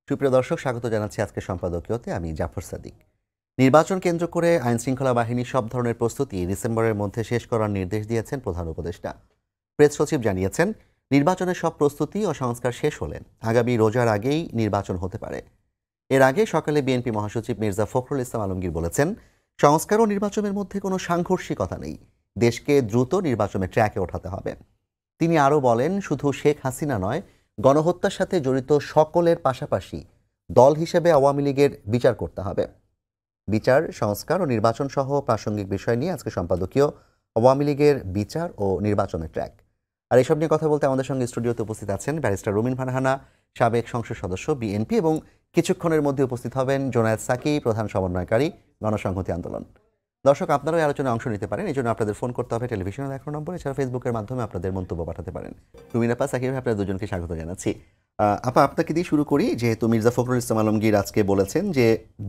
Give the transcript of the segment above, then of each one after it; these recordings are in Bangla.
সুপ্রিয় দর্শক, স্বাগত জানাচ্ছি আজকে সম্পাদকীয়তে। আমি জাফর সাদিক। নির্বাচন কেন্দ্র করে আইনশৃঙ্খলা বাহিনী সব ধরনের প্রস্তুতি ডিসেম্বরের মধ্যে শেষ করার নির্দেশ দিয়েছেন প্রধান উপদেষ্টা। প্রেস সচিব জানিয়েছেন, নির্বাচনের সব প্রস্তুতি ও সংস্কার শেষ হলে আগামী রোজার আগেই নির্বাচন হতে পারে। এর আগে সকালে বিএনপি মহাসচিব মির্জা ফখরুল ইসলাম আলমগীর বলেছেন, সংস্কার ও নির্বাচনের মধ্যে কোনো সাংঘর্ষিকতা নেই, দেশকে দ্রুত নির্বাচনের ট্র্যাকে ওঠাতে হবে। তিনি আরও বলেন, শুধু শেখ হাসিনা নয়, গণহত্যার সাথে জড়িত সকলের পাশাপাশি দল হিসেবে আওয়ামী লীগের বিচার করতে হবে। বিচার, সংস্কার ও নির্বাচন সহ প্রাসঙ্গিক বিষয় নিয়ে আজকে সম্পাদকীয় আওয়ামী লীগের বিচার ও নির্বাচনের ট্র্যাক। আর এসব নিয়ে কথা বলতে আমাদের সঙ্গে স্টুডিওতে উপস্থিত আছেন ব্যারিস্টার রুমিন ফারহানা, সাবেক সংসদ সদস্য বিএনপি, এবং কিছুক্ষণের মধ্যে উপস্থিত হবেন জোনায়েদ সাকি, প্রধান সমন্বয়কারী গণসংহতি আন্দোলন। দর্শক, আপনারাও এই আলোচনায় অংশ নিতে পারেন। এই জন্য আপনাদের ফোন করতে হবে টেলিভিশনে দেখানো নম্বর, এছাড়া ফেসবুকের মাধ্যমে আপনাদের মন্তব্য পাঠাতে পারেন। রুমিন আপা, সাকিব ভাই, আপনাদের দুজনকে স্বাগত জানাচ্ছি। আপা, আপনাকে দিয়ে শুরু করি। যেহেতু মির্জা ফখরুল ইসলাম আলমগীর আজকে বলেছেন যে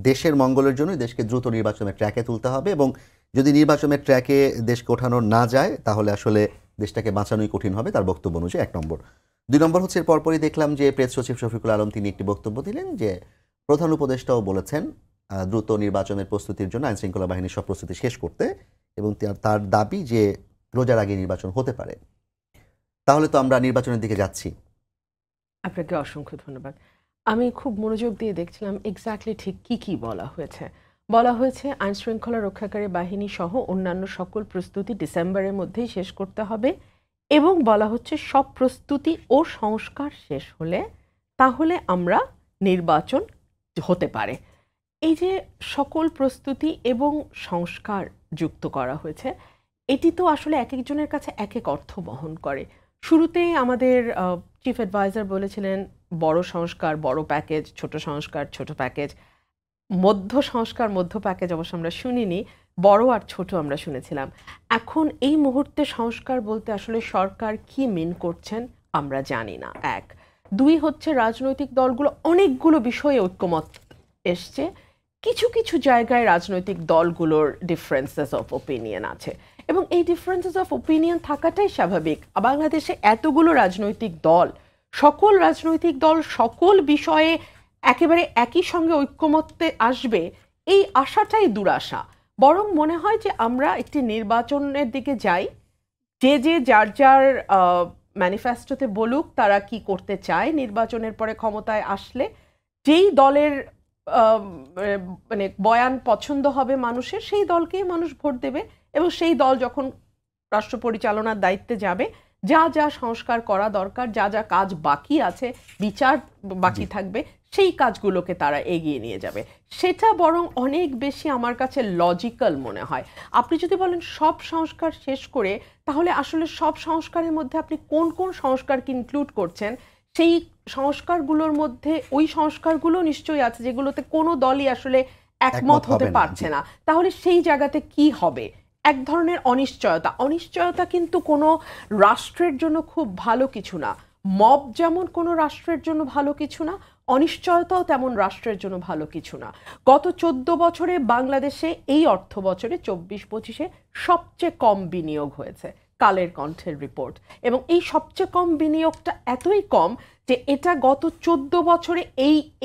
দেশের মঙ্গলের জন্য দেশকে দ্রুত নির্বাচনের ট্র্যাকে তুলতে হবে, এবং যদি নির্বাচনের ট্র্যাকে দেশকে ওঠানো না যায় তাহলে আসলে দেশটাকে বাঁচানোই কঠিন হবে, তার বক্তব্য অনুযায়ী 1 নম্বর। 2 নম্বর হচ্ছে, পরপরই দেখলাম যে প্রেস সচিব শফিকুল আলম তিনি একটি বক্তব্য দিলেন যে প্রধান উপদেষ্টাও বলেছেন দ্রুত নির্বাচনের প্রস্তুতির জন্য আইনশৃঙ্খলা বাহিনীর সব প্রস্তুতি শেষ করতে, এবং তার দাবি যে রোজার আগে নির্বাচন হতে পারে। তাহলে তো আমরা নির্বাচনের দিকে যাচ্ছি। আপনাকে অসংখ্য ধন্যবাদ। আমি খুব মনোযোগ দিয়ে দেখছিলাম এক্স্যাক্টলি ঠিক কি বলা হয়েছে। বলা হয়েছে আইনশৃঙ্খলা রক্ষাকারী বাহিনী সহ অন্যান্য সকল প্রস্তুতি ডিসেম্বরের মধ্যেই শেষ করতে হবে, এবং বলা হচ্ছে সব প্রস্তুতি ও সংস্কার শেষ হলে তাহলে আমরা নির্বাচন হতে পারে। এই যে সকল প্রস্তুতি এবং সংস্কার যুক্ত করা হয়েছে, এটি তো আসলে এক একজনের কাছে এক এক অর্থ বহন করে। শুরুতেই আমাদের চিফ অ্যাডভাইজার বলেছিলেন বড় সংস্কার বড় প্যাকেজ, ছোট সংস্কার ছোট প্যাকেজ, মধ্য সংস্কার মধ্য প্যাকেজ অবশ্য আমরা শুনিনি, বড় আর ছোট আমরা শুনেছিলাম। এখন এই মুহূর্তে সংস্কার বলতে আসলে সরকার কি মিন করছেন আমরা জানি না। 1, 2 হচ্ছে রাজনৈতিক দলগুলো অনেকগুলো বিষয়ে ঐক্যমত এসছে। কিছু কিছু জায়গায় রাজনৈতিক দলগুলোর ডিফারেন্সেস অফ ওপিনিয়ন আছে, এবং এই ডিফারেন্সেস অফ ওপিনিয়ন থাকাটাই স্বাভাবিক। বাংলাদেশে এতগুলো রাজনৈতিক দল, সকল রাজনৈতিক দল সকল বিষয়ে একেবারে একই সঙ্গে ঐক্যমত্যে আসবে, এই আশাটাই দুরাশা। বরং মনে হয় যে আমরা একটি নির্বাচনের দিকে যাই, যে যার যার ম্যানিফেস্টোতে বলুক তারা কি করতে চায় নির্বাচনের পরে ক্ষমতায় আসলে। যেই দলের মানে বয়ান পছন্দ হবে মানুষের, সেই দলকেই মানুষ ভোট দেবে, এবং সেই দল যখন রাষ্ট্র পরিচালনার দায়িত্বে যাবে, যা যা সংস্কার করা দরকার, যা যা কাজ বাকি আছে, বিচার বাকি থাকবে, সেই কাজগুলোকে তারা এগিয়ে নিয়ে যাবে। সেটা বরং অনেক বেশি আমার কাছে লজিক্যাল মনে হয়। আপনি যদি বলেন সব সংস্কার শেষ করে, তাহলে আসলে সব সংস্কারের মধ্যে আপনি কোন কোন সংস্কারকে ইনক্লুড করছেন? সেই সংস্কারগুলোর মধ্যে ওই সংস্কারগুলো নিশ্চয়ই আছে যেগুলোতে কোনো দলই আসলে একমত হতে পারছে না। তাহলে সেই জায়গাতে কি হবে? এক ধরনের অনিশ্চয়তা কিন্তু কোনো রাষ্ট্রের জন্য খুব ভালো কিছু না। মব যেমন কোনো রাষ্ট্রের জন্য ভালো কিছু না, অনিশ্চয়তাও তেমন রাষ্ট্রের জন্য ভালো কিছু না। গত 14 বছরে বাংলাদেশে এই অর্থ বছরে 24-25-এ সবচেয়ে কম বিনিয়োগ হয়েছে, কালের কণ্ঠের রিপোর্ট। এবং এই সবচেয়ে কম বিনিয়োগটা এতই কম যে এটা গত 14 বছরে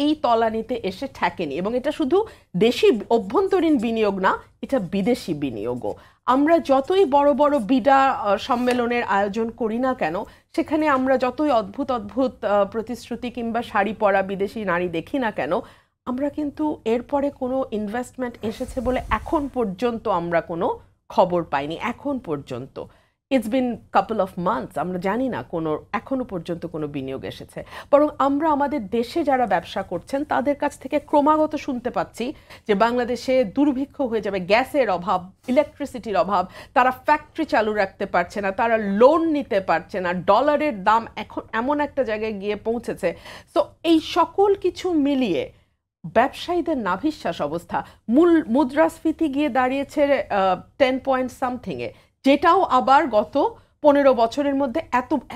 এই তলানিতে এসে ঠেকেনি। এবং এটা শুধু দেশি অভ্যন্তরীণ বিনিয়োগ না, এটা বিদেশি বিনিয়োগও। আমরা যতই বড় বড় বিডা সম্মেলনের আয়োজন করি না কেন, সেখানে আমরা যতই অদ্ভুত অদ্ভুত প্রতিশ্রুতি কিংবা শাড়ি পরা বিদেশি নারী দেখি না কেন, আমরা কিন্তু এরপরে কোনো ইনভেস্টমেন্ট এসেছে বলে এখন পর্যন্ত আমরা কোনো খবর পাইনি। এখন পর্যন্ত it's been couple of months, আমরা জানি না কোনো এখনো পর্যন্ত কোনো বিনিয়োগ এসেছে। বরং আমরা আমাদের দেশে যারা ব্যবসা করছেন তাদের কাছ থেকে ক্রমাগত শুনতে পাচ্ছি যে বাংলাদেশে দুর্ভিক্ষ হয়ে যাবে, গ্যাসের অভাব, ইলেকট্রিসিটির অভাব, তারা ফ্যাক্টরি চালু রাখতে পারছে না, তারা লোন নিতে পারছে না, ডলারের দাম এখন এমন একটা জায়গায় গিয়ে পৌঁছেছে। সো এই সকল কিছু মিলিয়ে ব্যবসায়ীদের নাভিশ্বাস অবস্থা। মুদ্রাস্ফীতি গিয়ে দাঁড়িয়েছে 10 পয়েন্ট সামথিংয়ে, যেটাও আবার গত 15 বছরের মধ্যে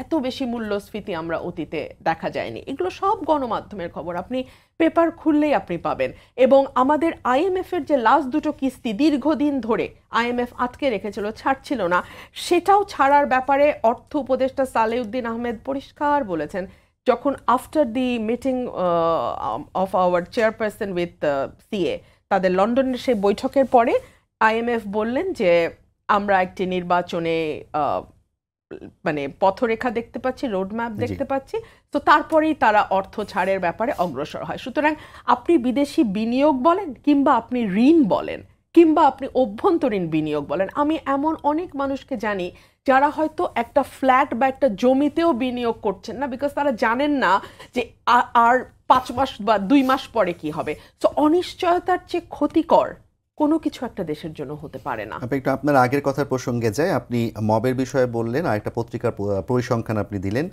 এত বেশি মূল্যস্ফীতি আমরা অতীতে দেখা যায়নি। এগুলো সব গণমাধ্যমের খবর, আপনি পেপার খুললেই আপনি পাবেন। এবং আমাদের আইএমএফের যে লাস্ট 2টো কিস্তি দীর্ঘদিন ধরে আইএমএফ আটকে রেখেছিল, ছাড়ছিল না, সেটাও ছাড়ার ব্যাপারে অর্থ উপদেষ্টা সালেউদ্দিন আহমেদ পরিষ্কার বলেছেন যখন after the meeting of our chairperson with CA, তাদের লন্ডনের সেই বৈঠকের পরে আইএমএফ বললেন যে আমরা একটি নির্বাচনে মানে পথরেখা দেখতে পাচ্ছি, রোডম্যাপ দেখতে পাচ্ছি, তো তারপরেই তারা অর্থ ছাড়ের ব্যাপারে অগ্রসর হয়। সুতরাং আপনি বিদেশি বিনিয়োগ বলেন, কিংবা আপনি ঋণ বলেন, কিংবা আপনি অভ্যন্তরীণ বিনিয়োগ বলেন, আমি এমন অনেক মানুষকে জানি যারা হয়তো একটা ফ্ল্যাট বা একটা জমিতেও বিনিয়োগ করছেন না, বিকজ তারা জানেন না যে আর 5 মাস বা 2 মাস পরে কি হবে। তো অনিশ্চয়তার চেয়ে ক্ষতিকর কোনো কিছু একটা দেশের জন্য হতে পারে না। আপনি একটু আপনার আগের কথার প্রসঙ্গে যায়, আপনি মবের বিষয়ে বললেন, আর একটা পত্রিকার পরিসংখ্যান আপনি দিলেন।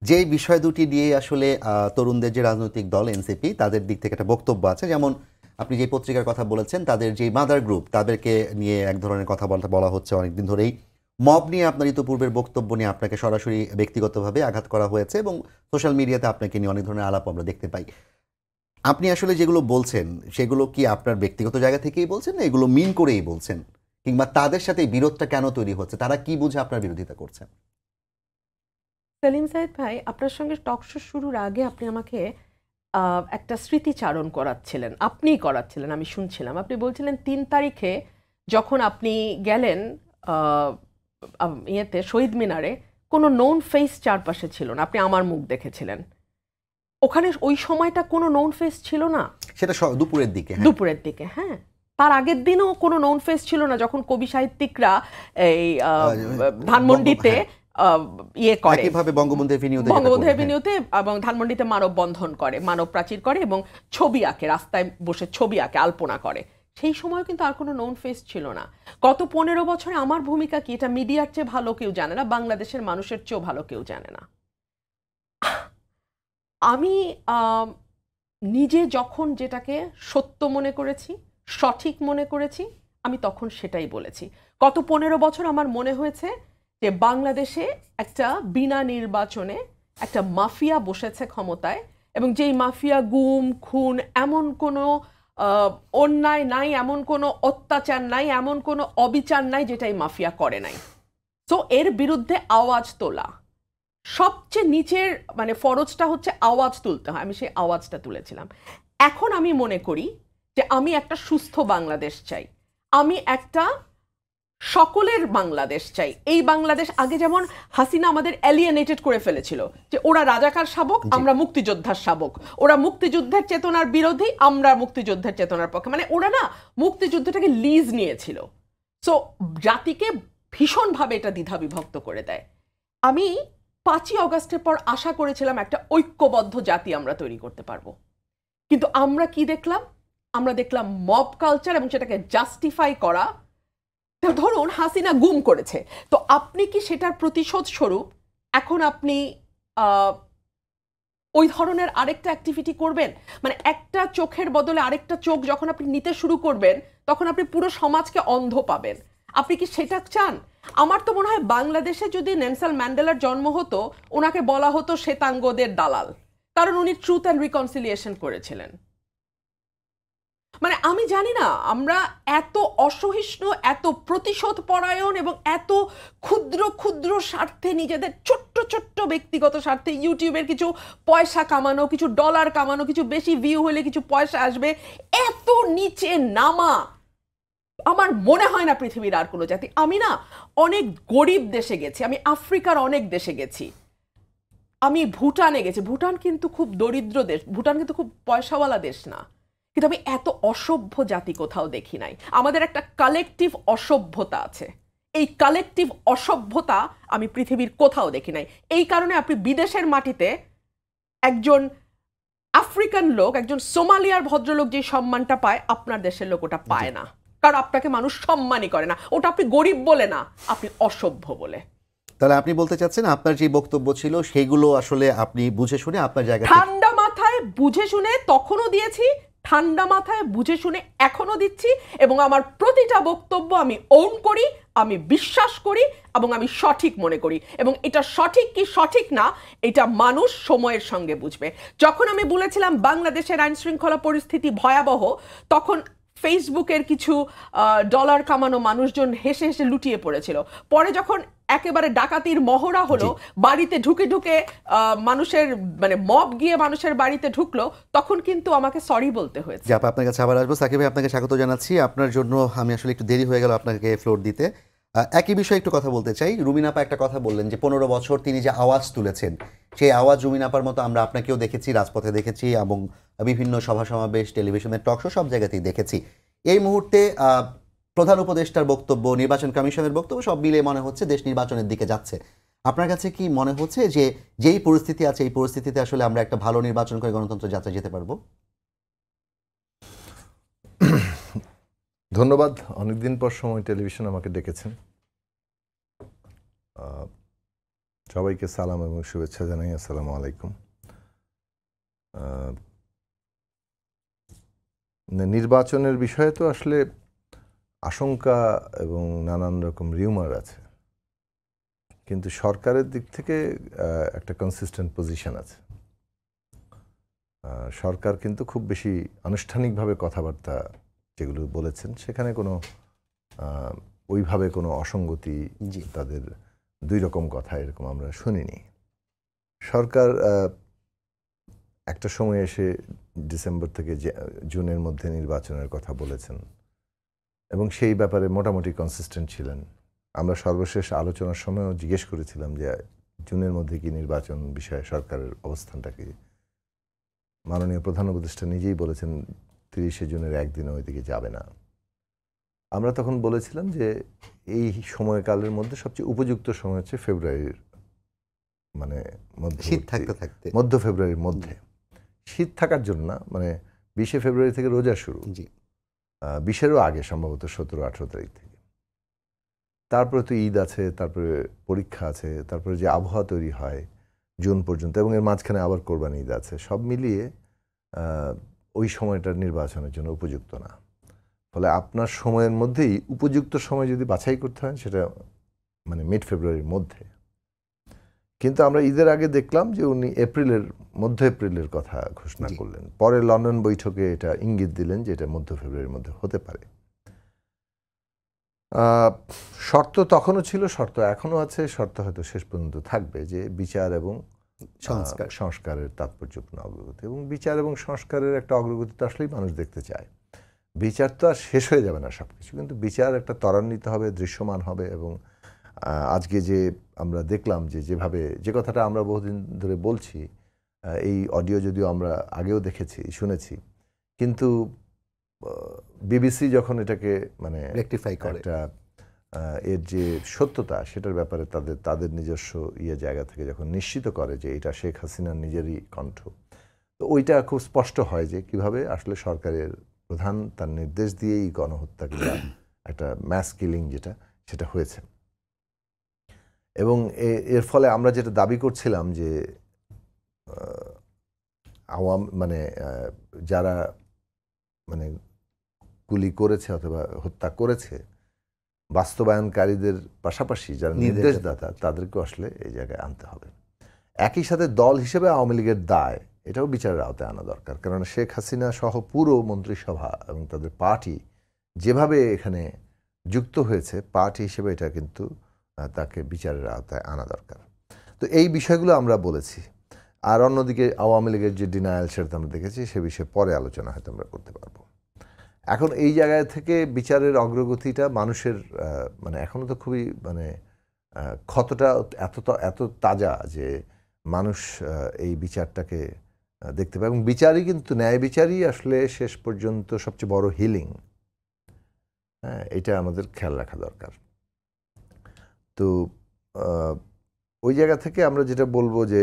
যে বিষয় দুটি দিয়ে আসলে তরুণদের যে রাজনৈতিক দল এনসিপি, তাদের দিক থেকে একটা বক্তব্য আছে। যেমন আপনি যে পত্রিকার কথা বলেছেন, তাদের যে মাদার গ্রুপ, তাদেরকে নিয়ে এক ধরনের কথা বলা হচ্ছে অনেকদিন ধরেই। মব নিয়ে আপনার ইতিপূর্বের বক্তব্য নিয়ে আপনাকে সরাসরি ব্যক্তিগতভাবে আঘাত করা হয়েছে এবং সোশ্যাল মিডিয়াতে আপনাকে নিয়ে অনেক ধরনের আলাপ আমরা দেখতে পাই। আপনি আসলে যেগুলো বলছেন সেগুলো কি আপনার ব্যক্তিগত জায়গা থেকেই বলছেন, না এগুলো মিন করেই বলছেন? কিংবা তাদের সাথে বিরোধটা কেন তৈরি হচ্ছে, তারা কি বুঝে আপনার বিরোধিতা করছেন? সেলিম সাইদ ভাই, আপনার সঙ্গে টকশো শুরুর আগে আপনি আমাকে একটা স্মৃতিচারণ করাচ্ছিলেন, আপনিই করাচ্ছিলেন, আমি শুনছিলাম। আপনি বলছিলেন 3 তারিখে যখন আপনি গেলেন ইয়েতে শহীদ মিনারে, কোনো নোন ফেস চারপাশে ছিল না, আপনি আমার মুখ দেখেছিলেন। ওখানে ওই সময়টা কোনো নোন ফেস ছিল না। সেটা দুপুরের দিকে, দুপুরের দিকে, হ্যাঁ। তার আগের দিনও কোনো নোন ফেস ছিল না, যখন কবি সাহিত্যিকরা এই ধানমন্ডিতে ইয়ে করে, বঙ্গবন্ধু এভিনিউতে এবং ধানমন্ডিতে মানববন্ধন করে, মানব প্রাচীর করে এবং ছবি আঁকে, রাস্তায় বসে ছবি আঁকে, আলপনা করে। সেই সময় কিন্তু আর কোনো নোন ফেস ছিল না। গত 15 বছরে আমার ভূমিকা কি, এটা মিডিয়ার চেয়ে ভালো কেউ জানে না, বাংলাদেশের মানুষের চেয়েও ভালো কেউ জানে না। আমি নিজে যখন যেটাকে সত্য মনে করেছি, সঠিক মনে করেছি, আমি তখন সেটাই বলেছি। গত 15 বছর আমার মনে হয়েছে যে বাংলাদেশে একটা বিনা নির্বাচনে একটা মাফিয়া বসেছে ক্ষমতায়, এবং যেই মাফিয়া গুম খুন, এমন কোনো অন্যায় নাই, এমন কোনো অত্যাচার নাই, এমন কোনো অবিচার নাই যেটা এই মাফিয়া করে নাই। তো এর বিরুদ্ধে আওয়াজ তোলা সবচেয়ে নিচের মানে ফরজটা হচ্ছে আওয়াজ তুলতে হয়, আমি সেই আওয়াজটা তুলেছিলাম। এখন আমি মনে করি যে আমি একটা সুস্থ বাংলাদেশ চাই, আমি একটা সকলের বাংলাদেশ চাই। এই বাংলাদেশ, আগে যেমন হাসিনা আমাদের অ্যালিয়েনেটেড করে ফেলেছিল, যে ওরা রাজাকার শাবক, আমরা মুক্তিযোদ্ধার শাবক, ওরা মুক্তিযুদ্ধের চেতনার বিরোধী, আমরা মুক্তিযুদ্ধের চেতনার পক্ষে, মানে ওরা না মুক্তিযুদ্ধটাকে লিজ নিয়েছিল। সো জাতিকে ভীষণভাবে এটা দ্বিধা বিভক্ত করে দেয়। আমি 5ই অগস্টের পর আশা করেছিলাম একটা ঐক্যবদ্ধ জাতি আমরা তৈরি করতে পারবো, কিন্তু আমরা কি দেখলাম? আমরা দেখলাম মব কালচার, এবং সেটাকে জাস্টিফাই করা। ধরুন হাসিনা গুম করেছে, তো আপনি কি সেটার প্রতিশোধ স্বরূপ এখন আপনি ওই ধরনের আরেকটা অ্যাক্টিভিটি করবেন? মানে একটা চোখের বদলে আরেকটা চোখ যখন আপনি নিতে শুরু করবেন, তখন আপনি পুরো সমাজকে অন্ধ পাবেন। আপনি কি সেটা চান? আমার তো মনে হয় বাংলাদেশে যদি নেলসন ম্যান্ডেলার জন্ম হতো, ওনাকে বলা হতো শ্বেতাঙ্গদের দালাল, কারণ উনি ট্রুথ অ্যান্ড রিকনসিলিয়েশন করেছিলেন। মানে আমি জানি না, আমরা এত অসহিষ্ণু, এত প্রতিশোধ পরায়ণ এবং এত ক্ষুদ্র ক্ষুদ্র স্বার্থে, নিজেদের ছোট্ট ছোট্ট ব্যক্তিগত স্বার্থে, ইউটিউবের কিছু পয়সা কামানো, কিছু ডলার কামানো, কিছু বেশি ভিউ হলে কিছু পয়সা আসবে, এত নিচে নামা আমার মনে হয় না পৃথিবীর আর কোনো জাতি। আমি না অনেক গরিব দেশে গেছি, আমি আফ্রিকার অনেক দেশে গেছি, আমি ভুটানে গেছি। ভুটান কিন্তু খুব দরিদ্র দেশ, ভুটান কিন্তু খুব পয়সাওয়ালা দেশ না, কিন্তু আমি এত অসভ্য জাতি কোথাও দেখি নাই। আমাদের একটা কালেকটিভ অসভ্যতা আছে, এই কালেকটিভ অসভ্যতা আমি পৃথিবীর কোথাও দেখি নাই। এই কারণে আপনি বিদেশের মাটিতে একজন আফ্রিকান লোক, একজন সোমালিয়ার ভদ্রলোক যে সম্মানটা পায়, আপনার দেশের লোক ওটা পায় না, কারণ আপনাকে মানুষ সম্মানই করে না। ওটা আপনি গরিব বলে না, আপনি অসভ্য বলে। তাহলে আপনি বলতে চাচ্ছেন আপনার যে বক্তব্য ছিল সেগুলো আসলে আপনি বুঝে শুনে আপনার জায়গা ঠান্ডা মাথায় বুঝে শুনে তখনও দিয়েছি, ঠান্ডা মাথায় বুঝে শুনে এখনো দিচ্ছি, এবং আমার প্রতিটা বক্তব্য আমি ওন করি, আমি বিশ্বাস করি, এবং আমি সঠিক মনে করি। এবং এটা সঠিক কি সঠিক না, এটা মানুষ সময়ের সঙ্গে বুঝবে। যখন আমি বলেছিলাম বাংলাদেশের আইন শৃঙ্খলা পরিস্থিতি ভয়াবহ, তখন ফেসবুকের কিছু ডলার কামানো মানুষজন হেসে হেসে লুটিয়ে পড়েছিল। পরে যখন একেবারে ডাকাতির মহড়া হলো, বাড়িতে ঢুকে ঢুকে মানুষের মানে মব গিয়ে মানুষের বাড়িতে ঢুকলো, তখন কিন্তু আমাকে সরি বলতে হয়েছে। আপা আপনার কাছে আবার আসবো। সাকিব ভাই, আপনাকে স্বাগত জানাচ্ছি। আপনার জন্য আমি আসলে একটু দেরি হয়ে গেল আপনাকে ফ্লোর দিতে। একই বিষয়ে একটু কথা বলতে চাই। রুমিন আপা একটা কথা বললেন যে 15 বছর তিনি যে আওয়াজ তুলেছেন, সেই আওয়াজ রুমিন আপার মতো আমরা আপনাকেও দেখেছি, রাজপথে দেখেছি এবং বিভিন্ন সভা সমাবেশ, টেলিভিশনের টকশো সব জায়গাতেই দেখেছি। এই মুহূর্তে প্রধান উপদেষ্টার বক্তব্য, নির্বাচন কমিশনের বক্তব্য সব মিলিয়ে মনে হচ্ছে দেশ নির্বাচনের দিকে যাচ্ছে। আপনার কাছে কি মনে হচ্ছে যে যেই পরিস্থিতি আছে এই পরিস্থিতিতে আসলে আমরা একটা ভালো নির্বাচন করে গণতন্ত্র যাত্রা যেতে পারবো? ধন্যবাদ। অনেকদিন পর সময় টেলিভিশন আমাকে ডেকেছেন। সবাইকে সালাম এবং শুভেচ্ছা জানাই। আসসালামু আলাইকুম। নির্বাচনের বিষয়ে তো আসলে আশঙ্কা এবং নানান রকম রিউমার আছে, কিন্তু সরকারের দিক থেকে একটা কনসিস্টেন্ট পজিশন আছে। সরকার কিন্তু খুব বেশি আনুষ্ঠানিকভাবে কথাবার্তা যেগুলো বলেছেন সেখানে কোনো ওইভাবে কোনো অসঙ্গতি, তাদের দুই রকম কথা এরকম আমরা শুনিনি। সরকার একটা সময় এসে ডিসেম্বর থেকে জুনের মধ্যে নির্বাচনের কথা বলেছেন এবং সেই ব্যাপারে মোটামুটি কনসিস্টেন্ট ছিলেন। আমরা সর্বশেষ আলোচনার সময়ও জিজ্ঞেস করেছিলাম যে জুনের মধ্যে কি নির্বাচন বিষয়ে সরকারের অবস্থানটা কি। মাননীয় প্রধান উপদেষ্টা নিজেই বলেছেন 30শে জুনের একদিনও ওইদিকে যাবে না। আমরা তখন বলেছিলাম যে এই সময়কালের মধ্যে সবচেয়ে উপযুক্ত সময় হচ্ছে ফেব্রুয়ারির মানে শীত থাকতে থাকতে মধ্য ফেব্রুয়ারির মধ্যে। শীত থাকার জন্য না, মানে 20শে ফেব্রুয়ারি থেকে রোজা শুরু, 20-এরও আগে সম্ভবত 17-18 তারিখ থেকে। তারপরে তো ঈদ আছে, তারপরে পরীক্ষা আছে, তারপরে যে আবহাওয়া তৈরি হয় জুন পর্যন্ত, এবং এর মাঝখানে আবার কোরবানি ঈদ আছে। সব মিলিয়ে ওই সময়টা নির্বাচনের জন্য উপযুক্ত না। ফলে আপনার সময়ের মধ্যেই উপযুক্ত সময় যদি বাছাই করতে হয় সেটা মানে মিড ফেব্রুয়ারির মধ্যে। কিন্তু আমরা ঈদের আগে দেখলাম যে উনি মধ্য এপ্রিলের কথা ঘোষণা করলেন। পরে লন্ডন বৈঠকে এটা ইঙ্গিত দিলেন যে এটা মধ্য ফেব্রুয়ারির মধ্যে হতে পারে। শর্ত তখনও ছিল, শর্ত এখনও আছে, শর্ত হয়তো শেষ পর্যন্ত থাকবে যে বিচার এবং সংস্কারের তাৎপর্যপূর্ণ অগ্রগতি। এবং বিচার এবং সংস্কারের একটা অগ্রগতি তো আসলেই মানুষ দেখতে চায়। বিচার তো আর শেষ হয়ে যাবে না সব কিছু, কিন্তু বিচার একটা ত্বরান্বিত হবে, দৃশ্যমান হবে। এবং আজকে যে আমরা দেখলাম যেভাবে যে কথাটা আমরা বহুদিন ধরে বলছি, এই অডিও যদিও আমরা আগেও দেখেছি, শুনেছি, কিন্তু বিবিসি যখন এটাকে মানে রেকটিফাই করে, একটা এর যে সত্যতা সেটার ব্যাপারে তাদের নিজস্ব জায়গা থেকে যখন নিশ্চিত করে যে এটা শেখ হাসিনার নিজেরই কণ্ঠ, তো ওইটা খুব স্পষ্ট হয় যে কিভাবে আসলে সরকারের প্রধান তার নির্দেশ দিয়েই গণহত্যা কিংবা একটা ম্যাস কিলিং সেটা হয়েছে। এবং এর ফলে আমরা যেটা দাবি করছিলাম যে মানে যারা মানে গুলি করেছে অথবা হত্যা করেছে, বাস্তবায়নকারীদের পাশাপাশি যারা নির্দেশদাতা তাদেরকে আসলে এই জায়গায় আনতে হবে। একই সাথে দল হিসেবে আওয়ামী লীগের দায় এটাও বিচারের আওতায় আনা দরকার। কারণ শেখ হাসিনা সহ পুরো মন্ত্রিসভা এবং তাদের পার্টি যেভাবে এখানে যুক্ত হয়েছে, পার্টি হিসেবে এটা কিন্তু তাকে বিচারের আওতায় আনা দরকার। তো এই বিষয়গুলো আমরা বলেছি। আর অন্যদিকে আওয়ামী লীগের যে ডিনায়াল সেটা আমরা দেখেছি, সে বিষয়ে পরে আলোচনা হয়তো আমরা করতে পারবো। এখন এই জায়গায় থেকে বিচারের অগ্রগতিটা মানুষের মানে এখনও তো খুবই মানে ক্ষতটা এত তাজা যে মানুষ এই বিচারটাকে দেখতে পায়। এবং বিচারই কিন্তু ন্যায় বিচারই আসলে শেষ পর্যন্ত সবচেয়ে বড় হিলিং। হ্যাঁ, এটা আমাদের খেয়াল রাখা দরকার। তো ওই জায়গা থেকে আমরা যেটা বলবো যে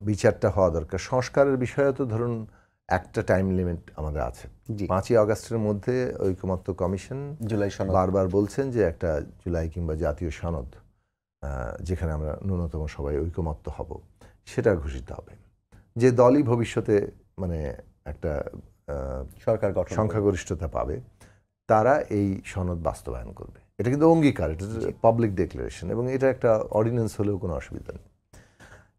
বিচারটা হওয়া দরকার। সংস্কারের বিষয়ে তো ধরুন একটা টাইম লিমিট আমাদের আছে। 5ই আগস্টের মধ্যে ঐকমত্য কমিশন জুলাই সনদ বারবার বলছেন যে একটা জুলাই কিংবা জাতীয় সনদ যেখানে আমরা ন্যূনতম সবাই ঐকমত্য হব সেটা ঘোষিত হবে। যে দলই ভবিষ্যতে মানে একটা সরকার গঠন সংখ্যাগরিষ্ঠতা পাবে তারা এই সনদ বাস্তবায়ন করবে। এটা কিন্তু অঙ্গীকার, এটা পাবলিক ডিক্লারেশন, এবং এটা একটা অর্ডিন্যান্স হলেও কোনো অসুবিধা নেই।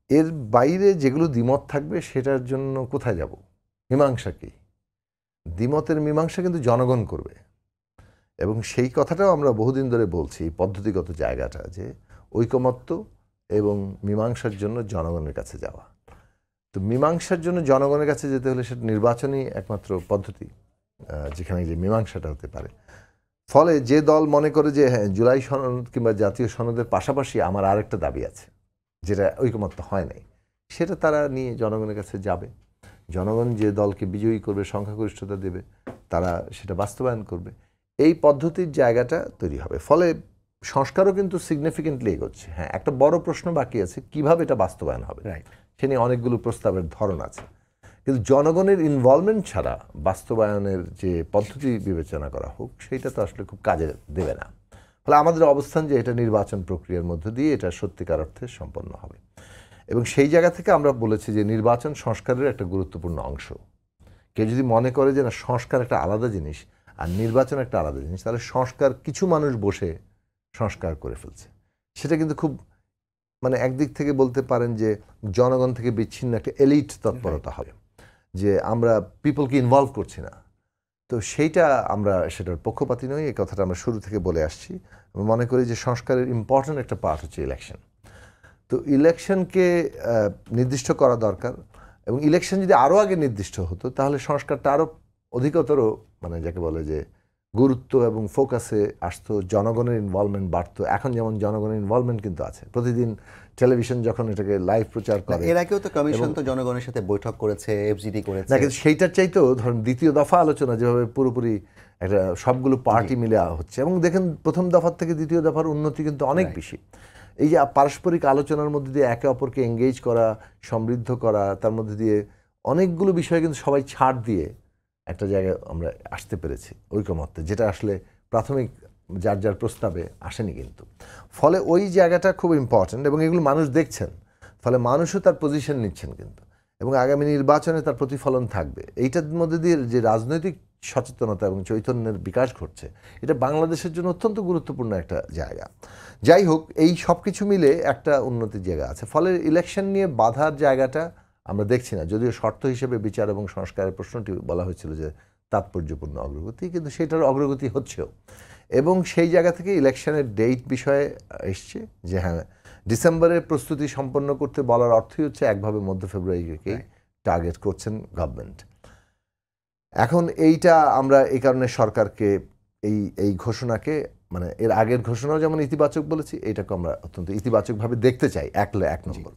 এর বাইরে যেগুলো দ্বিমত থাকবে সেটার জন্য কোথায় যাব? মীমাংসা কি? দ্বিমতের মীমাংসা কিন্তু জনগণ করবে। এবং সেই কথাটাও আমরা বহুদিন ধরে বলছি, পদ্ধতিগত জায়গাটা, যে ঐকমত্য এবং মীমাংসার জন্য জনগণের কাছে যাওয়া। তো মীমাংসার জন্য জনগণের কাছে যেতে হলে সেটা নির্বাচনই একমাত্র পদ্ধতি যেখানে যে মীমাংসাটা হতে পারে। ফলে যে দল মনে করে যে হ্যাঁ, জুলাই সনদ কিংবা জাতীয় সনদের পাশাপাশি আমার আরেকটা দাবি আছে যেটা ঐকমত্য হয় নাই, সেটা তারা নিয়ে জনগণের কাছে যাবে। জনগণ যে দলকে বিজয়ী করবে, সংখ্যাগরিষ্ঠতা দেবে, তারা সেটা বাস্তবায়ন করবে। এই পদ্ধতির জায়গাটা তৈরি হবে। ফলে সংস্কারও কিন্তু সিগনিফিকেন্টলি এগোচ্ছে। হ্যাঁ, একটা বড় প্রশ্ন বাকি আছে, কিভাবে এটা বাস্তবায়ন হবে। সে নিয়ে অনেকগুলো প্রস্তাবের ধরন আছে, কিন্তু জনগণের ইনভলভমেন্ট ছাড়া বাস্তবায়নের যে পদ্ধতি বিবেচনা করা হোক, সেইটা তো আসলে খুব কাজে দেবে না। ফলে আমাদের অবস্থান যে এটা নির্বাচন প্রক্রিয়ার মধ্য দিয়ে এটা সত্যিকার অর্থে সম্পন্ন হবে। এবং সেই জায়গা থেকে আমরা বলেছি যে নির্বাচন সংস্কারের একটা গুরুত্বপূর্ণ অংশ। কেউ যদি মনে করে যে না সংস্কার একটা আলাদা জিনিস আর নির্বাচন একটা আলাদা জিনিস, তাহলে সংস্কার কিছু মানুষ বসে সংস্কার করে ফেলছে। সেটা কিন্তু খুব মানে একদিক থেকে বলতে পারেন যে জনগণ থেকে বিচ্ছিন্ন একটা এলিট তৎপরতা হবে, যে আমরা পিপলকে ইনভলভ করছি না। তো সেইটা আমরা সেটার পক্ষপাতী নই, এই কথাটা আমরা শুরু থেকে বলে আসছি। আমরা মনে করি যে সংস্কারের ইম্পর্ট্যান্ট একটা পার্ট হচ্ছে ইলেকশন। তো ইলেকশনকে নির্দিষ্ট করা দরকার, এবং ইলেকশন যদি আরও আগে নির্দিষ্ট হতো তাহলে সংস্কারটা আরও অধিকতর মানে যাকে বলে যে গুরুত্ব এবং ফোকাসে আসতো, জনগণের ইনভলভমেন্ট বাড়তো। এখন যেমন জনগণের ইনভলভমেন্ট কিন্তু আছে, প্রতিদিন টেলিভিশন যখন এটাকে লাইভ প্রচার করে। এর আগেও তো কমিশন তো জনগণের সাথে বৈঠক করেছে, এফজিডি করেছে। না, কিন্তু সেইটার চাইতেও ধরুন দ্বিতীয় দফা আলোচনা যেভাবে পুরোপুরি একটা সবগুলো পার্টি মিলে হচ্ছে, এবং দেখেন প্রথম দফার থেকে দ্বিতীয় দফার উন্নতি কিন্তু অনেক বেশি। এই যে পারস্পরিক আলোচনার মধ্যে দিয়ে একে অপরকে এঙ্গেজ করা, সমৃদ্ধ করা, তার মধ্যে দিয়ে অনেকগুলো বিষয়ে কিন্তু সবাই ছাড় দিয়ে একটা জায়গায় আমরা আসতে পেরেছি ঐকমত্যে, যেটা আসলে প্রাথমিক যার যার প্রস্তাবে আসেনি কিন্তু। ফলে ওই জায়গাটা খুব ইম্পর্ট্যান্ট, এবং এগুলো মানুষ দেখছেন। ফলে মানুষও তার পজিশন নিচ্ছেন কিন্তু, এবং আগামী নির্বাচনে তার প্রতিফলন থাকবে। এইটার মধ্যে দিয়ে যে রাজনৈতিক সচেতনতা এবং চৈতন্যের বিকাশ ঘটছে, এটা বাংলাদেশের জন্য অত্যন্ত গুরুত্বপূর্ণ একটা জায়গা। যাই হোক, এই সব কিছু মিলে একটা উন্নতির জায়গা আছে। ফলে ইলেকশন নিয়ে বাধার জায়গাটা আমরা দেখছি না, যদিও শর্ত হিসেবে বিচার এবং সংস্কারের প্রশ্নটি বলা হয়েছিল যে তাৎপর্যপূর্ণ অগ্রগতি, কিন্তু সেটার অগ্রগতি হচ্ছেও। এবং সেই জায়গা থেকে ইলেকশনের ডেট বিষয়ে এসছে যে হ্যাঁ, ডিসেম্বরের প্রস্তুতি সম্পন্ন করতে বলার অর্থই হচ্ছে একভাবে মধ্য ফেব্রুয়ারিকে টার্গেট করছেন গভর্নমেন্ট। এখন এইটা আমরা এই কারণে সরকারকে এই ঘোষণাকে, মানে এর আগের ঘোষণাও যেমন ইতিবাচক বলেছি, এইটাকে আমরা অত্যন্ত ইতিবাচকভাবে দেখতে চাই, এক নম্বর।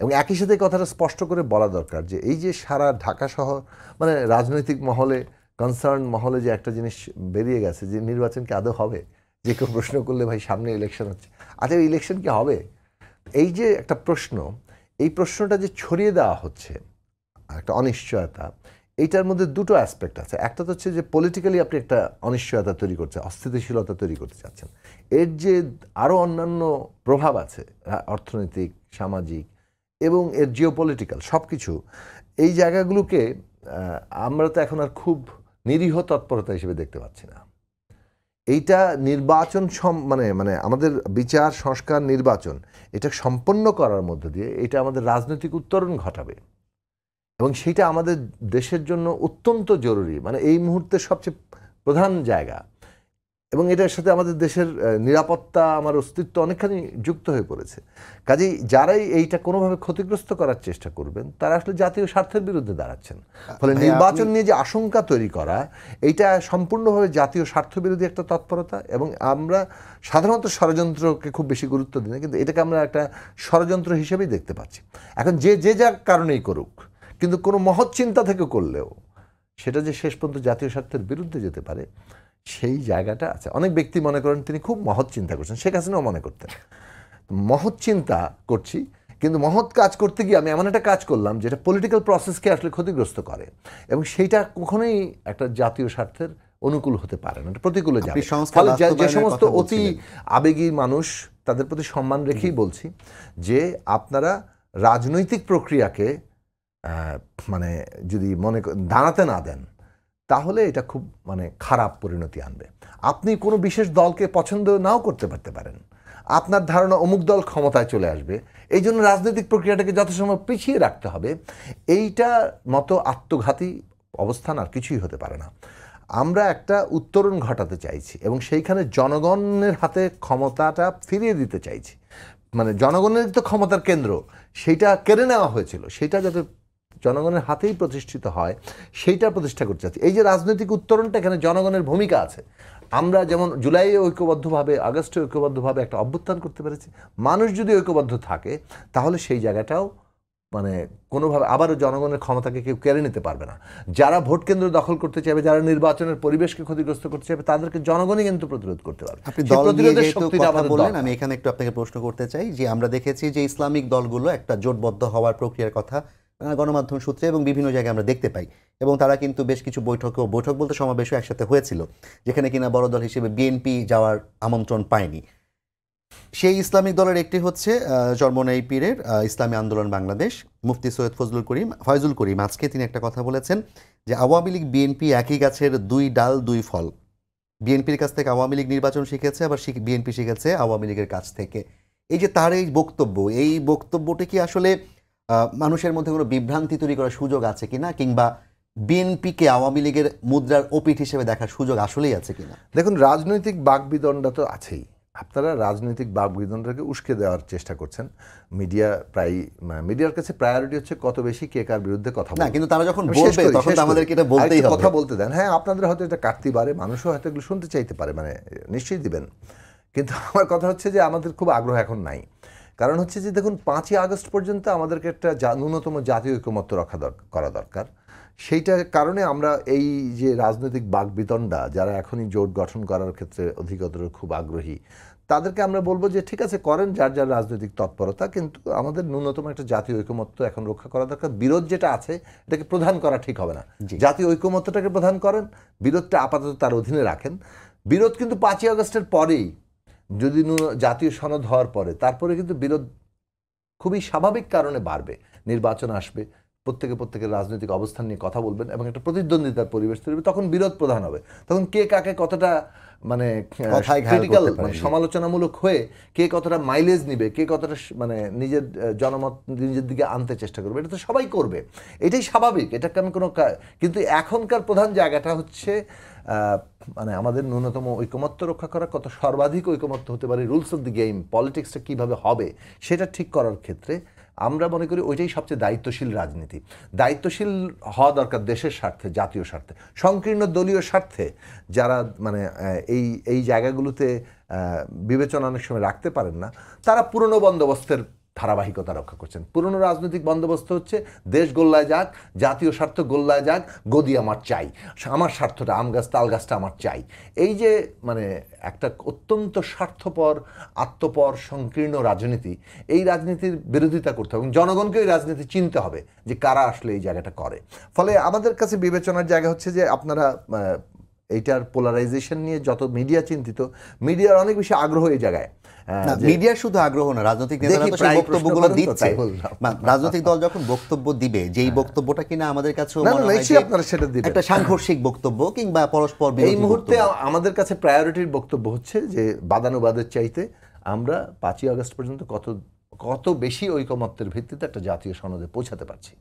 এবং একই সাথে কথাটা স্পষ্ট করে বলা দরকার যে এই যে সারা ঢাকা শহর, মানে রাজনৈতিক মহলে, কনসার্ন মহলে যে একটা জিনিস বেরিয়ে গেছে যে নির্বাচন কি আদৌ হবে। যে কেউ প্রশ্ন করলে ভাই সামনে ইলেকশন হচ্ছে, আচ্ছা ইলেকশন কি হবে, এই যে একটা প্রশ্ন, এই প্রশ্নটা যে ছড়িয়ে দেওয়া হচ্ছে একটা অনিশ্চয়তা, এইটার মধ্যে দুটো অ্যাসপেক্ট আছে। একটা তো হচ্ছে যে পলিটিক্যালি আপনি একটা অনিশ্চয়তা তৈরি করছেন, অস্থিতিশীলতা তৈরি করতে চাচ্ছেন। এর যে আরও অন্যান্য প্রভাব আছে, অর্থনৈতিক, সামাজিক এবং এর জিওপলিটিক্যাল সব কিছু, এই জায়গাগুলোকে আমরা তো এখন আর খুব নিরীহ তৎপরতা হিসেবে দেখতে পাচ্ছি না। এইটা নির্বাচন মানে আমাদের বিচার, সংস্কার, নির্বাচন এটা সম্পন্ন করার মধ্য দিয়ে এটা আমাদের রাজনৈতিক উত্তরণ ঘটাবে, এবং সেটা আমাদের দেশের জন্য অত্যন্ত জরুরি, মানে এই মুহূর্তে সবচেয়ে প্রধান জায়গা। এবং এটার সাথে আমাদের দেশের নিরাপত্তা, আমার অস্তিত্ব অনেকখানি যুক্ত হয়ে পড়েছে। কাজেই যারাই এইটা কোনোভাবে ক্ষতিগ্রস্ত করার চেষ্টা করবেন, তারা আসলে জাতীয় স্বার্থের বিরুদ্ধে দাঁড়াচ্ছেন। ফলে নির্বাচন নিয়ে যে আশঙ্কা তৈরি করা, এইটা সম্পূর্ণভাবে জাতীয় স্বার্থ বিরোধী একটা তৎপরতা। এবং আমরা সাধারণত ষড়যন্ত্রকে খুব বেশি গুরুত্ব দিই না, কিন্তু এটাকে আমরা একটা ষড়যন্ত্র হিসেবেই দেখতে পাচ্ছি। এখন যে যার কারণেই করুক, কিন্তু কোনো মহৎ চিন্তা থেকে করলেও সেটা যে শেষ পর্যন্ত জাতীয় স্বার্থের বিরুদ্ধে যেতে পারে, সেই জায়গাটা আছে। অনেক ব্যক্তি মনে করেন তিনি খুব মহৎ চিন্তা করছেন, শেখ হাসিনাও মনে করতেন মহৎ চিন্তা করছি, কিন্তু মহৎ কাজ করতে গিয়ে আমি এমন একটা কাজ করলাম যেটা পলিটিক্যাল প্রসেসকে আসলে ক্ষতিগ্রস্ত করে, এবং সেইটা কখনোই একটা জাতীয় স্বার্থের অনুকূল হতে পারে না, প্রতিকূলে যাবে। ফলে যে সমস্ত অতি আবেগী মানুষ, তাদের প্রতি সম্মান রেখেই বলছি যে আপনারা রাজনৈতিক প্রক্রিয়াকে মানে যদি দাঁড়াতে না দেন, তাহলে এটা খুব মানে খারাপ পরিণতি আনবে। আপনি কোনো বিশেষ দলকে পছন্দ নাও করতে পারেন, আপনার ধারণা অমুক দল ক্ষমতায় চলে আসবে, এই জন্য রাজনৈতিক প্রক্রিয়াটাকে যথাসময় পিছিয়ে রাখতে হবে। এইটা মতো আত্মঘাতী অবস্থান আর কিছুই হতে পারে না। আমরা একটা উত্তরণ ঘটাতে চাইছি এবং সেইখানে জনগণের হাতে ক্ষমতাটা ফিরিয়ে দিতে চাইছি। মানে জনগণের তো ক্ষমতার কেন্দ্র, সেইটা কেড়ে নেওয়া হয়েছিল, সেইটা যাতে জনগণের হাতেই প্রতিষ্ঠিত হয় সেইটা প্রতিষ্ঠা করতে চাচ্ছি। এই যে রাজনৈতিক উত্তরণটা, এখানে জনগণের ভূমিকা আছে। আমরা যেমন জুলাইয়ে ঐক্যবদ্ধভাবে, আগস্টে ঐক্যবদ্ধভাবে একটা অভ্যুত্থান করতে পেরেছি, মানুষ যদি ঐক্যবদ্ধ থাকে তাহলে সেই জায়গাটাও মানে কোনোভাবে আবারও জনগণের ক্ষমতাকে কেউ কেড়ে নিতে পারবে না। যারা ভোট কেন্দ্র দখল করতে চাইবে, যারা নির্বাচনের পরিবেশকে ক্ষতিগ্রস্ত করতে চাইবে, তাদেরকে জনগণই কিন্তু প্রতিরোধ করতে পারবে। আপনি দল নিয়ে যেহেতু কথা বললেন, আমি এখানে একটু আপনাকে প্রশ্ন করতে চাই যে আমরা দেখেছি যে ইসলামিক দলগুলো একটা জোটবদ্ধ হওয়ার প্রক্রিয়ার কথা গণমাধ্যম সূত্রে এবং বিভিন্ন জায়গায় আমরা দেখতে পাই, এবং তারা কিন্তু বেশ কিছু বৈঠক বলতে সমাবেশও একসাথে হয়েছিল, যেখানে কিনা বড় দল হিসেবে বিএনপি যাওয়ার আমন্ত্রণ পায়নি। সেই ইসলামিক দলের একটি হচ্ছে চরমোনাই পীরের ইসলামী আন্দোলন বাংলাদেশ। মুফতি সৈয়দ ফয়জুল করিম আজকে তিনি একটা কথা বলেছেন যে আওয়ামী লীগ বিএনপি একই গাছের দুই ডাল দুই ফল। বিএনপির কাছ থেকে আওয়ামী লীগ নির্বাচন শিখেছে, আবার বিএনপি শিখেছে আওয়ামী লীগের কাছ থেকে। এই যে তার এই বক্তব্যটি কি আসলে মানুষের মধ্যে কোনো বিভ্রান্তি তৈরি করার সুযোগ আছে কিনা, কিংবা বিএনপিকে আওয়ামী লীগের মুদ্রার ওপিঠ হিসেবে দেখার সুযোগ আসলেই আছে কিনা? দেখুন, রাজনৈতিক বাকবিতণ্ডা তো আছেই। আপনারা রাজনৈতিক বাকবিতণ্ডাকে উস্কে দেওয়ার চেষ্টা করছেন। মিডিয়ার কাছে প্রায়োরিটি হচ্ছে কত বেশি কে কার বিরুদ্ধে কথা বলে। না, কিন্তু তারা যখন বলবে তখন আমাদেরকে এটা বলতেই হবে, কথা বলতে দেন। হ্যাঁ, আপনাদের হয়তো এটা কাটতে পারে, মানুষও হয়তো এগুলো শুনতে চাইতে পারে, মানে নিশ্চয়ই দিবেন। কিন্তু আমার কথা হচ্ছে যে আমাদের খুব আগ্রহ এখন নাই। কারণ হচ্ছে যে দেখুন, 5ই আগস্ট পর্যন্ত আমাদেরকে একটা ন্যূনতম জাতীয় ঐকমত্য করা দরকার। সেইটার কারণে আমরা এই যে রাজনৈতিক বাকবিতণ্ডা, যারা এখনই জোট গঠন করার ক্ষেত্রে অধিকতর খুব আগ্রহী, তাদেরকে আমরা বলবো যে ঠিক আছে, করেন যার যার রাজনৈতিক তৎপরতা, কিন্তু আমাদের ন্যূনতম একটা জাতীয় ঐকমত্য এখন রক্ষা করা দরকার। বিরোধ যেটা আছে এটাকে প্রধান করা ঠিক হবে না। জাতীয় ঐকমত্যটাকে প্রধান করেন, বিরোধটা আপাতত তার অধীনে রাখেন। বিরোধ কিন্তু 5ই আগস্টের পরেই, যদি জাতীয় সনদ হওয়ার পরে, তারপরে কিন্তু বিরোধ খুবই স্বাভাবিক কারণে বাড়বে। নির্বাচন আসবে, প্রত্যেকের রাজনৈতিক অবস্থান নিয়ে কথা বলবেন এবং একটা প্রতিদ্বন্দ্বিতার পরিবেশ তৈরি হবে। তখন বিরোধ প্রধান হবে। তখন কে কাকে কতটা মানে ক্রিটিক্যাল, সমালোচনামূলক হয়ে কে কতটা মাইলেজ নিবে, কে কতটা মানে নিজের জনমত নিজের দিকে আনতে চেষ্টা করবে, এটা তো সবাই করবে, এটাই স্বাভাবিক। এটাকে আমি কোনো কিন্তু এখনকার প্রধান জায়গাটা হচ্ছে মানে আমাদের ন্যূনতম ঐকমত্য রক্ষা করা, কত সর্বাধিক ঐকমত্য হতে পারে, রুলস অফ দি গেম, পলিটিক্সটা কীভাবে হবে সেটা ঠিক করার ক্ষেত্রে আমরা মনে করি ওইটাই সবচেয়ে দায়িত্বশীল রাজনীতি। দায়িত্বশীল হওয়া দরকার দেশের স্বার্থে, জাতীয় স্বার্থে। সংকীর্ণ দলীয় স্বার্থে যারা মানে এই জায়গাগুলোতে বিবেচনা অনেক সময় রাখতে পারেন না, তারা পুরনো বন্দোবস্তের ধারাবাহিকতা রক্ষা করছেন। পুরনো রাজনৈতিক বন্দোবস্ত হচ্ছে দেশ গোল্লায় যাক, জাতীয় স্বার্থ গোল্লায় যাক, গদি আমার চাই, আমার স্বার্থটা, আম গাছ তাল গাছটা আমার চাই। এই যে মানে একটা অত্যন্ত স্বার্থপর, আত্মপর, সংকীর্ণ রাজনীতি, এই রাজনীতির বিরোধিতা করতে হবে এবং জনগণকে এই রাজনীতি চিনতে হবে যে কারা আসলে এই জায়গাটা করে। ফলে আমাদের কাছে বিবেচনার জায়গা হচ্ছে যে আপনারা এইটার পোলারাইজেশন নিয়ে যত মিডিয়া চিন্তিত, মিডিয়ার অনেক বেশি আগ্রহ এই জায়গায়। মিডিয়ার শুধু আগ্রহ না, রাজনৈতিক নেতারা তো সেই বক্তব্যগুলো দিচ্ছে। রাজনৈতিক দল যখন বক্তব্য দিবে, যেই বক্তব্যটা কিনা আমাদের কাছে একটা সাংঘর্ষিক বক্তব্য কিংবা পরস্পর, এই মুহূর্তে আমাদের কাছে প্রায়োরিটির বক্তব্য হচ্ছে যে বাদানুবাদের চাইতে আমরা 5ই আগস্ট পর্যন্ত কত বেশি ঐকমত্যের ভিত্তিতে একটা জাতীয় সনদে পৌঁছাতে পারছি।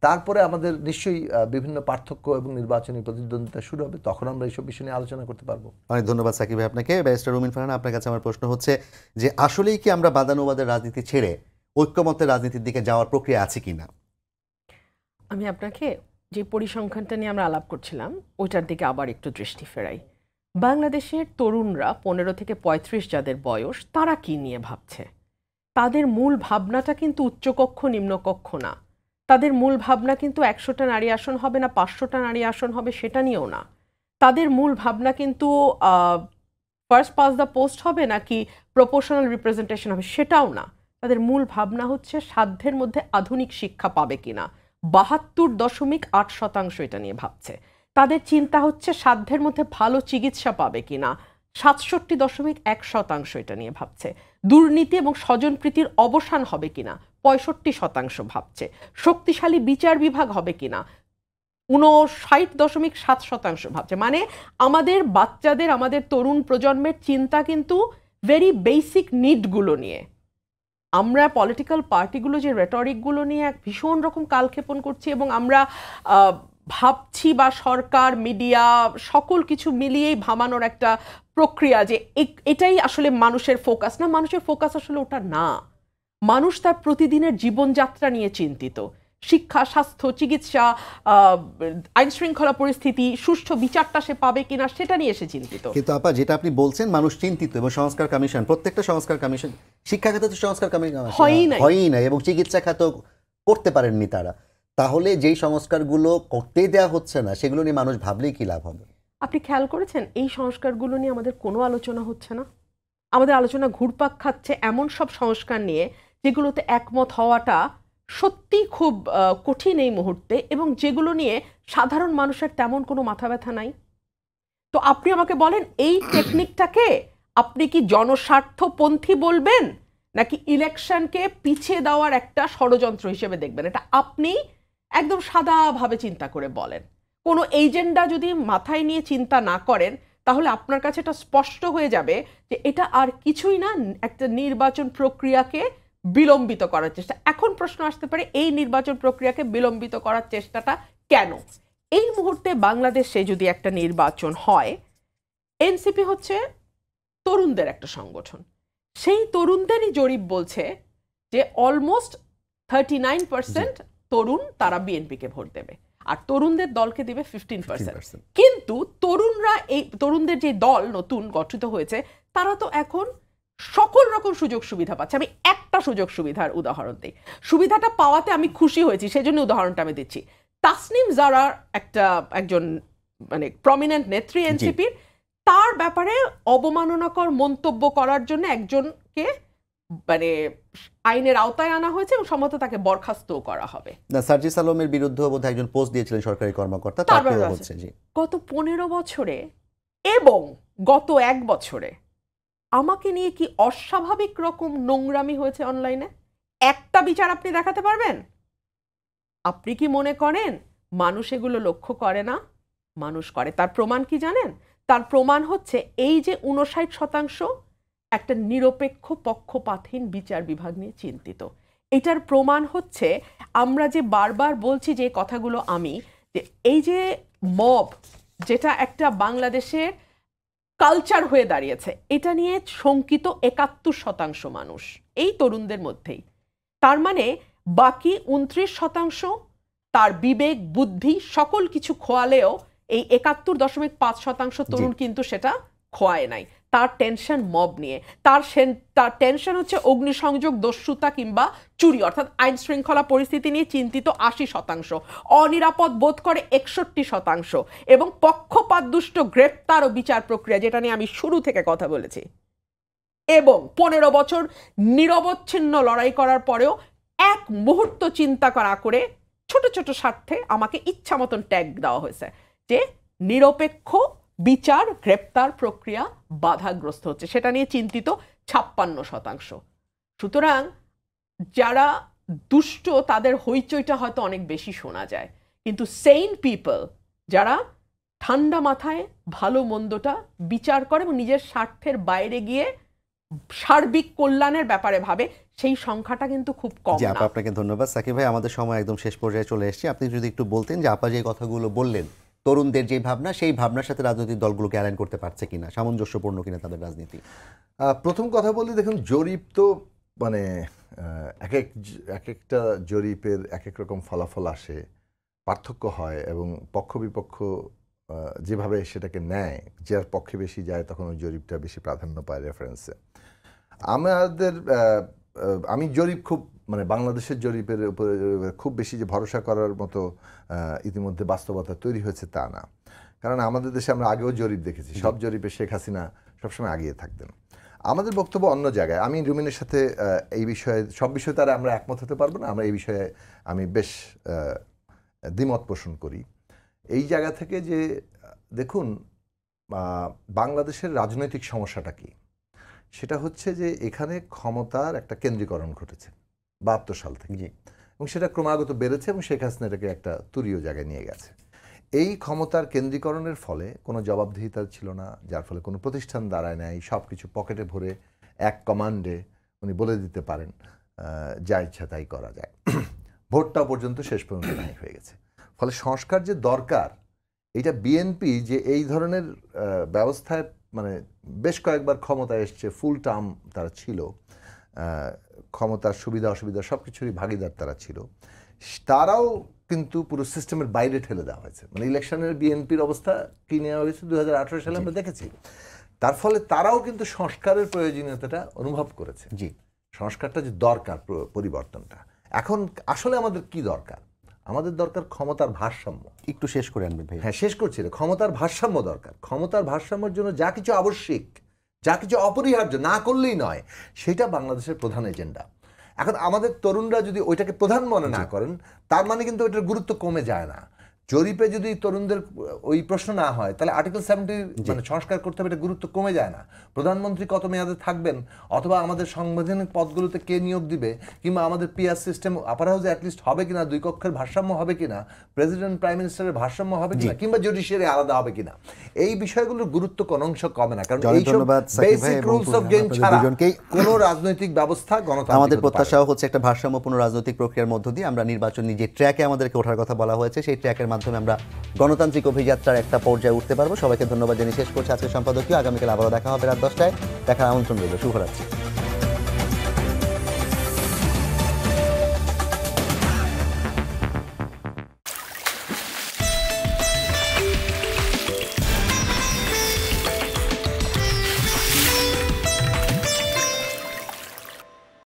তারপরে আমাদের নিশ্চয়ই বিভিন্ন পার্থক্য এবং নির্বাচনী প্রতিদ্বন্দ্বিতা শুরু হবে, তখন আমরা এইসব বিষয় নিয়ে আলোচনা করতে পারবো। অনেক ধন্যবাদ সাকিব ভাই আপনাকে। ব্যারিস্টার রুমিন ফারহানা, আপনার কাছে আমার প্রশ্ন হচ্ছে যে আসলেই কি আমরা বাদানুবাদের রাজনীতি ছেড়ে ঐক্যমত্যের রাজনীতির দিকে যাওয়ার প্রক্রিয়া আছে কিনা? আমি আপনাকে যে পরিসংখ্যানটা নিয়ে আমরা আলাপ করছিলাম ওইটার দিকে আবার একটু দৃষ্টি ফেরাই। বাংলাদেশের তরুণরা 15 থেকে 35 যাদের বয়স, তারা কি নিয়ে ভাবছে? তাদের মূল ভাবনাটা কিন্তু উচ্চকক্ষ নিম্নকক্ষ না। তাদের মূল ভাবনা কিন্তু 100টা নারী আসন হবে না 500টা নারী আসন হবে সেটা নিয়েও না। তাদের মূল ভাবনা কিন্তু ফার্স্ট পাস দ্য পোস্ট হবে নাকি প্রপোর্শনাল রিপ্রেজেন্টেশন হবে সেটাও না। তাদের মূল ভাবনা হচ্ছে সাধ্যের মধ্যে আধুনিক শিক্ষা পাবে কিনা। 72.8% এটা নিয়ে ভাবছে। তাদের চিন্তা হচ্ছে সাধ্যের মধ্যে ভালো চিকিৎসা পাবে কিনা। 67.1% এটা নিয়ে ভাবছে। দুর্নীতি এবং স্বজনপ্রীতির অবসান হবে কিনা 65% ভাবছে। শক্তিশালী বিচার বিভাগ হবে কিনা 59.7% ভাবছে। মানে আমাদের বাচ্চাদের, আমাদের তরুণ প্রজন্মের চিন্তা কিন্তু ভেরি বেসিক নিডগুলো নিয়ে। আমরা পলিটিক্যাল পার্টিগুলো যে রেটরিকগুলো নিয়ে এক ভীষণ রকম কালক্ষেপণ করছি এবং আমরা ভাবছি বা সরকার মিডিয়া সকল কিছু মিলিয়েই ভাবানোর একটা প্রক্রিয়া যে এটাই আসলে মানুষের ফোকাস না, মানুষের ফোকাস আসলে ওটা না। মানুষ তার প্রতিদিনের জীবনযাত্রা নিয়ে চিন্তিত, শিক্ষা, স্বাস্থ্য, চিকিৎসা, আইন শৃঙ্খলা পরিস্থিতি, সুষ্ঠু বিচারটা সে পাবে কিনা সেটা নিয়ে সে চিন্তিত। কিন্তু আপা যেটা আপনি বলছেন মানুষ চিন্তিত, এবং সংস্কার কমিশন, প্রত্যেকটা সংস্কার কমিশন, শিক্ষা খাতে তো সংস্কার কমিশন হয়ই নাই, এবং চিকিৎসা খাতেও করতে পারেননি তারা। তাহলে যেই সংস্কারগুলো করতেই দেওয়া হচ্ছে না সেগুলো নিয়ে মানুষ ভাবলেই কি লাভ হবে? আপনি খেয়াল করেছেন এই সংস্কারগুলো নিয়ে আমাদের কোনো আলোচনা হচ্ছে না। আমাদের আলোচনা ঘুরপাক খাচ্ছে এমন সব সংস্কার নিয়ে যেগুলোতে একমত হওয়াটা সত্যি খুব কঠিন এই মুহূর্তে, এবং যেগুলো নিয়ে সাধারণ মানুষের তেমন কোনো মাথা ব্যথা নাই। তো আপনি আমাকে বলেন এই টেকনিকটাকে আপনি কি জনস্বার্থপন্থী বলবেন নাকি ইলেকশনকে পিছিয়ে দেওয়ার একটা ষড়যন্ত্র হিসেবে দেখবেন? এটা আপনি একদম সাদাভাবে চিন্তা করে বলেন। কোনো এজেন্ডা যদি মাথায় নিয়ে চিন্তা না করেন তাহলে আপনার কাছে এটা স্পষ্ট হয়ে যাবে যে এটা আর কিছুই না, একটা নির্বাচন প্রক্রিয়াকে বিলম্বিত করার চেষ্টা। এখন প্রশ্ন আসতে পারে এই নির্বাচন প্রক্রিয়াকে বিলম্বিত করার চেষ্টাটা কেন? এই মুহূর্তে বাংলাদেশে যদি একটা নির্বাচন হয়, এনসিপি হচ্ছে তরুণদের একটা সংগঠন, সেই তরুণদেরই জরিপ বলছে যে অলমোস্ট 39% তরুণ তারা বিএনপিকে ভোট দেবে, আর তরুণদের দলকে দেবে 15%। কিন্তু তরুণরা, এই তরুণদের যে দল নতুন গঠিত হয়েছে তারা তো এখন সকল রকম সুযোগ সুবিধা পাচ্ছে। আমি একটা সুযোগ সুবিধার উদাহরণ দিই, সুবিধাটা পাওয়াতে আমি খুশি হয়েছি সেজন্য উদাহরণটা আমি দিচ্ছি। তাসনিম জারার একজন মানে প্রমিনেন্ট নেত্রী এনসিপির, তার ব্যাপারে অবমাননাকর মন্তব্য করার জন্য একজনকে মানে আইনের আওতায় আনা হয়েছে এবং সম্ভবত তাকে বরখাস্তও করা হবে। না, সার্জিস আলমের বিরুদ্ধে বোধহয় একজন পোস্ট দিয়েছিলেন সরকারি কর্মকর্তা, তারপরে হচ্ছে জি গত 15 বছরে এবং গত 1 বছরে আমাকে নিয়ে কি অস্বাভাবিক রকম নোংরামি হয়েছে অনলাইনে, একটা বিচার আপনি দেখাতে পারবেন? আপনি কি মনে করেন মানুষ এগুলো লক্ষ্য করে না? মানুষ করে। তার প্রমাণ কি জানেন? তার প্রমাণ হচ্ছে এই যে 59% একটা নিরপেক্ষ পক্ষপাতহীন বিচার বিভাগ নিয়ে চিন্তিত। এটার প্রমাণ হচ্ছে আমরা যে বারবার বলছি যে কথাগুলো, আমি যে এই যে মব, যেটা একটা বাংলাদেশের কালচার হয়ে দাঁড়িয়েছে, এটা নিয়ে শঙ্কিত 71% মানুষ এই তরুণদের মধ্যেই। তার মানে বাকি 29% তার বিবেক বুদ্ধি সকল কিছু খোয়ালেও এই 71.5% তরুণ কিন্তু সেটা খোয়ায় নাই। তার টেনশন মব নিয়ে, তার টেনশন হচ্ছে অগ্নিসংযোগ, দস্যুতা কিংবা চুরি, অর্থাৎ আইন শৃঙ্খলা পরিস্থিতি নিয়ে চিন্তিত 80%, অনিরাপদ বোধ করে 61%, এবং পক্ষপাতদুষ্ট গ্রেপ্তার ও বিচার প্রক্রিয়া, যেটা নিয়ে আমি শুরু থেকে কথা বলেছি, এবং 15 বছর নিরবচ্ছিন্ন লড়াই করার পরেও এক মুহূর্ত চিন্তা করা করে ছোট ছোট স্বার্থে আমাকে ইচ্ছা মতন ট্যাগ দেওয়া হয়েছে যে নিরপেক্ষ বিচার গ্রেপ্তার প্রক্রিয়া বাধাগ্রস্ত হচ্ছে, সেটা নিয়ে চিন্তিত 56%। সুতরাং যারা দুষ্ট তাদের হইচইটা হয়তো অনেক বেশি শোনা যায়, কিন্তু সেইন পিপল যারা ঠান্ডা মাথায় ভালো মন্দটা বিচার করে এবং নিজের স্বার্থের বাইরে গিয়ে সার্বিক কল্যাণের ব্যাপারে ভাবে, সেই সংখ্যাটা কিন্তু খুব কম না। আপনাকে ধন্যবাদ সাকিব ভাই, আমাদের সময় একদম শেষ পর্যায়ে চলে এসেছি। আপনি যদি একটু বলতেন যে আপা যে কথাগুলো বললেন, তরুণদের যে ভাবনা, সেই ভাবনার সাথে রাজনৈতিক দলগুলোকে অ্যালাইন করতে পারছে কিনা, সামঞ্জস্যপূর্ণ কিনা তাদের রাজনীতি। প্রথম কথা বলি, দেখুন জরিপ তো মানে এক একটা জরিপের এক এক রকম ফলাফল আসে, পার্থক্য হয়, এবং পক্ষ বিপক্ষ যেভাবে সেটাকে নেয়, যার পক্ষে বেশি যায় তখন ওই জরিপটা বেশি প্রাধান্য পায় রেফারেন্সে। আমি জরিপ খুব মানে বাংলাদেশের জরিপের উপরে খুব বেশি যে ভরসা করার মতো ইতিমধ্যে বাস্তবতা তৈরি হয়েছে তা না, কারণ আমাদের দেশে আমরা আগেও জরিপ দেখেছি, সব জরিপে শেখ হাসিনা সবসময় আগিয়ে থাকতেন। আমাদের বক্তব্য অন্য জায়গায়। আমি রুমিনের সাথে এই বিষয়ে, সব বিষয়ে তারা আমরা একমত হতে পারবো না, আমরা এই বিষয়ে আমি বেশ দ্বিমত পোষণ করি। এই জায়গা থেকে যে দেখুন বাংলাদেশের রাজনৈতিক সমস্যাটা কি, সেটা হচ্ছে যে এখানে ক্ষমতার একটা কেন্দ্রীকরণ ঘটেছে 72 সাল থেকে, এবং সেটা ক্রমাগত বেড়েছে এবং শেখ হাসিনা এটাকে একটা তুরীয় জায়গায় নিয়ে গেছে। এই ক্ষমতার কেন্দ্রীকরণের ফলে কোনো জবাবদিহিতা ছিল না, যার ফলে কোনো প্রতিষ্ঠান দাঁড়ায় নাই, সব কিছু পকেটে ভরে এক কমান্ডে উনি বলে দিতে পারেন যা ইচ্ছা তাই করা যায়। ভোটটা পর্যন্ত শেষ পর্যন্ত নাই হয়ে গেছে। ফলে সংস্কার যে দরকার, এটা বিএনপি যে এই ধরনের ব্যবস্থায় মানে বেশ কয়েকবার ক্ষমতায় এসছে, ফুল টার্ম তারা ছিল, ক্ষমতার সুবিধা অসুবিধা সব কিছুরই ভাগিদার তারা ছিল, তারাও কিন্তু পুরো সিস্টেমের বাইরে ঠেলে দেওয়া হয়েছে। মানে ইলেকশনের বিএনপির অবস্থা কি নেওয়া হয়েছে 2018 সালে আমরা দেখেছি। তার ফলে তারাও কিন্তু সংস্কারের প্রয়োজনীয়তাটা অনুভব করেছে। জি, সংস্কারটা যে দরকার, পরিবর্তনটা এখন আসলে আমাদের কি দরকার? আমাদের দরকার ক্ষমতার ভারসাম্য। একটু শেষ করে আনবেন ভাই। হ্যাঁ, শেষ করছি। ক্ষমতার ভারসাম্য দরকার। ক্ষমতার ভারসাম্যের জন্য যা কিছু আবশ্যিক, যা কিছু অপরিহার্য, না করলেই নয়, সেটা বাংলাদেশের প্রধান এজেন্ডা। এখন আমাদের তরুণরা যদি ওইটাকে প্রধান মনে না করেন, তার মানে কিন্তু ওইটার গুরুত্ব কমে যায় না। জরিপে যদি তরুণদের ওই প্রশ্ন না হয়, তাহলে আর্টিকেল 70 মানে সংস্কার করতে হবে, এটা গুরুত্ব কমে যায় না। প্রধানমন্ত্রী কত মেয়াদে থাকবেন, অথবা আমাদের সাংবিধানিক পদগুলোতে কে নিয়োগ দিবে, কিংবা আমাদের পিআর সিস্টেম আপার হাউসে অ্যাটলিস্ট হবে কিনা, দুই কক্ষের ভারসাম্য হবে কিনা, প্রেসিডেন্ট প্রাইম মিনিস্টারের ভারসাম্য হবে কিনা, কিংবা জুডিশিয়ারি আলাদা হবে কিনা, এই বিষয়গুলোর গুরুত্ব কোন অংশ কমে না। কারণ এইসব বেসিক রুলস অফ গেম ছাড়া কোনো রাজনৈতিক ব্যবস্থা গণতান্ত্রিক আমাদের প্রত্যাশা হচ্ছে একটা ভারসাম্যপূর্ণ রাজনৈতিক প্রক্রিয়ার মধ্য দিয়ে আমরা নির্বাচনী যে ট্র্যাকে আমাদেরকে ওঠার কথা বলা হয়েছে, সেই ট্র্যাকের মাধ্যমে আমরা গণতান্ত্রিক অভিযাত্রার একটা পর্যায়ে উঠতে পারবো। সবাইকে ধন্যবাদ জানিয়ে শেষ করছি আজকের সম্পাদকীয়। আগামীকাল আবারও দেখা হবে রাত 10টায়। দেখার আমন্ত্রণ রইল। শুভরাত্রি।